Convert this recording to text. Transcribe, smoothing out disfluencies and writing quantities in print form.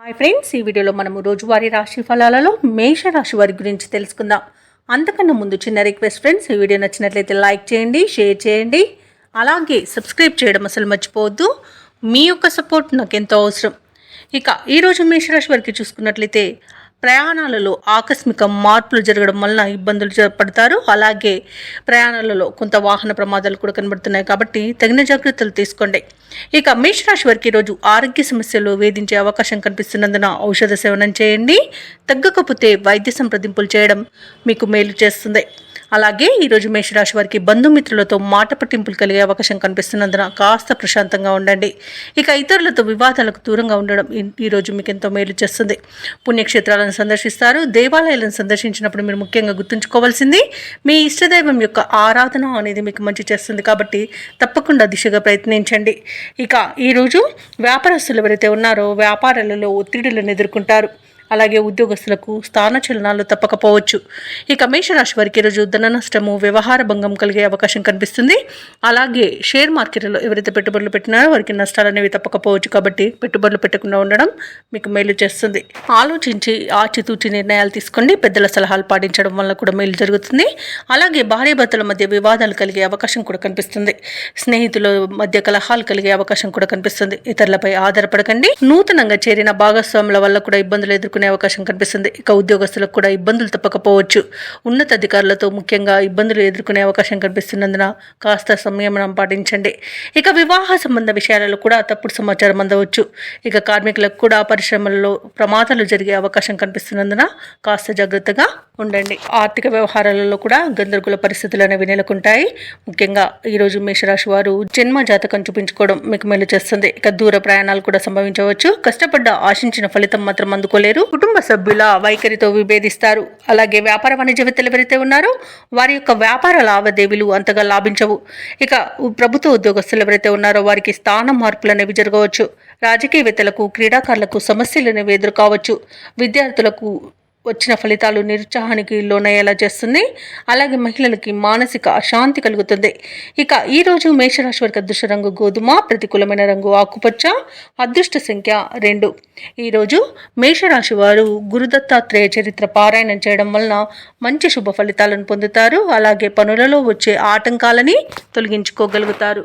Hi friends, ఈ వీడియోలో మనము రోజువారీ రాశి ఫలాలలో మేషరాశి వారి గురించి తెలుసుకుందాం. అంతకన్నా ముందు చిన్న రిక్వెస్ట్ ఫ్రెండ్స్, ఈ వీడియో నచ్చినట్లయితే లైక్ చేయండి, షేర్ చేయండి, అలాగే సబ్స్క్రైబ్ చేయడం అసలు మర్చిపోవద్దు. మీ యొక్క సపోర్ట్ నాకు ఎంతో అవసరం. ఇక ఈరోజు మేషరాశి వారికి చూసుకున్నట్లయితే ప్రయాణాలలో ఆకస్మిక మార్పులు జరగడం వలన ఇబ్బందులు పడతారు. అలాగే ప్రయాణాలలో కొంత వాహన ప్రమాదాలు కూడా కనబడుతున్నాయి కాబట్టి తగిన జాగ్రత్తలు తీసుకోండి. ఇక మేషరాశి వారికి ఈరోజు ఆరోగ్య సమస్యలు వేధించే అవకాశం కనిపిస్తున్నందున ఔషధ సేవనం చేయండి. తగ్గకపోతే వైద్య సంప్రదింపులు చేయడం మీకు మేలు చేస్తుంది. అలాగే ఈరోజు మేషరాశి వారికి బంధుమిత్రులతో మాట పట్టింపులు కలిగే అవకాశం కనిపిస్తున్నందున కాస్త ప్రశాంతంగా ఉండండి. ఇక ఇతరులతో వివాదాలకు దూరంగా ఉండడం ఈరోజు మీకు ఎంతో మేలు చేస్తుంది. పుణ్యక్షేత్రాలను సందర్శిస్తారు. దేవాలయాలను సందర్శించినప్పుడు మీరు ముఖ్యంగా గుర్తుంచుకోవాల్సింది మీ ఇష్టదైవం యొక్క ఆరాధన అనేది మీకు మంచి చేస్తుంది కాబట్టి తప్పకుండా దిశగా ప్రయత్నించండి. ఇక ఈరోజు వ్యాపారస్తులు ఎవరైతే ఉన్నారో వ్యాపారాలలో ఒత్తిడులను ఎదుర్కొంటారు. అలాగే ఉద్యోగస్తులకు స్థానచలనాలు తప్పకపోవచ్చు. ఇక మేషరాశి వారికి ఈరోజు ధన నష్టము, వ్యవహార భంగం కలిగే అవకాశం కనిపిస్తుంది. అలాగే షేర్ మార్కెట్లో ఎవరైతే పెట్టుబడులు పెట్టినారో వారికి నష్టాలు అనేవి తప్పకపోవచ్చు కాబట్టి పెట్టుబడులు పెట్టకుండా ఉండడం మీకు మేలు చేస్తుంది. ఆలోచించి ఆచితూచి నిర్ణయాలు తీసుకోండి. పెద్దల సలహాలు పాటించడం వల్ల కూడా మేలు జరుగుతుంది. అలాగే భార్యాభర్తల మధ్య వివాదాలు కలిగే అవకాశం కూడా కనిపిస్తుంది. స్నేహితుల మధ్య కలహాలు కలిగే అవకాశం కూడా కనిపిస్తుంది. ఇతరులపై ఆధారపడకండి. నూతనంగా చేరిన భాగస్వాముల వల్ల కూడా ఇబ్బందులు ఎదుర్కొనే అవకాశం కనిపిస్తుంది. ఇక ఉద్యోగస్తులకు కూడా ఇబ్బందులు తప్పకపోవచ్చు. ఉన్నతాధికారులతో ముఖ్యంగా ఇబ్బందులు ఎదుర్కొనే అవకాశం కనిపిస్తున్నందున కాస్త సంయమనం పాటించండి. ఇక వివాహ సంబంధ విషయాలలో కూడా తప్పుడు సమాచారం అందవచ్చు. ఇక కార్మికులకు కూడా పరిశ్రమలలో ప్రమాదాలు జరిగే అవకాశం కనిపిస్తున్నందున కాస్త జాగ్రత్తగా ఉండండి. ఆర్థిక వ్యవహారాలలో కూడా గందరగోళ పరిస్థితులు అనేవి నెలకొంటాయి. ముఖ్యంగా ఈరోజు మేషరాశి వారు జన్మ జాతకం చూపించుకోవడం మీకు మేలు చేస్తుంది. ఇక దూర ప్రయాణాలు కూడా సంభవించవచ్చు. కష్టపడ్డ ఆశించిన ఫలితం మాత్రం అందుకోలేరు. కుటుంబ సభ్యుల వైఖరితో విభేదిస్తారు. అలాగే వ్యాపార వాణిజ్యవేత్తలు ఎవరైతే ఉన్నారో వారి యొక్క వ్యాపార లావాదేవీలు అంతగా లాభించవు. ఇక ప్రభుత్వ ఉద్యోగస్తులు ఎవరైతే ఉన్నారో వారికి స్థాన మార్పులు అనేవి జరగవచ్చు. రాజకీయవేత్తలకు, క్రీడాకారులకు సమస్యలు అనేవి ఎదుర్కోవచ్చు. విద్యార్థులకు వచ్చిన ఫలితాలు నిరుత్సాహానికి లోనయ్యేలా చేస్తుంది. అలాగే మహిళలకి మానసిక అశాంతి కలుగుతుంది. ఇక ఈరోజు మేషరాశి వారికి అదృష్ట రంగు గోధుమ, ప్రతికూలమైన రంగు ఆకుపచ్చ, అదృష్ట సంఖ్య 2. ఈరోజు మేషరాశి వారు గురుదత్తాత్రేయ చరిత్ర పారాయణం చేయడం వలన మంచి శుభ ఫలితాలను పొందుతారు. అలాగే పనులలో వచ్చే ఆటంకాలని తొలగించుకోగలుగుతారు.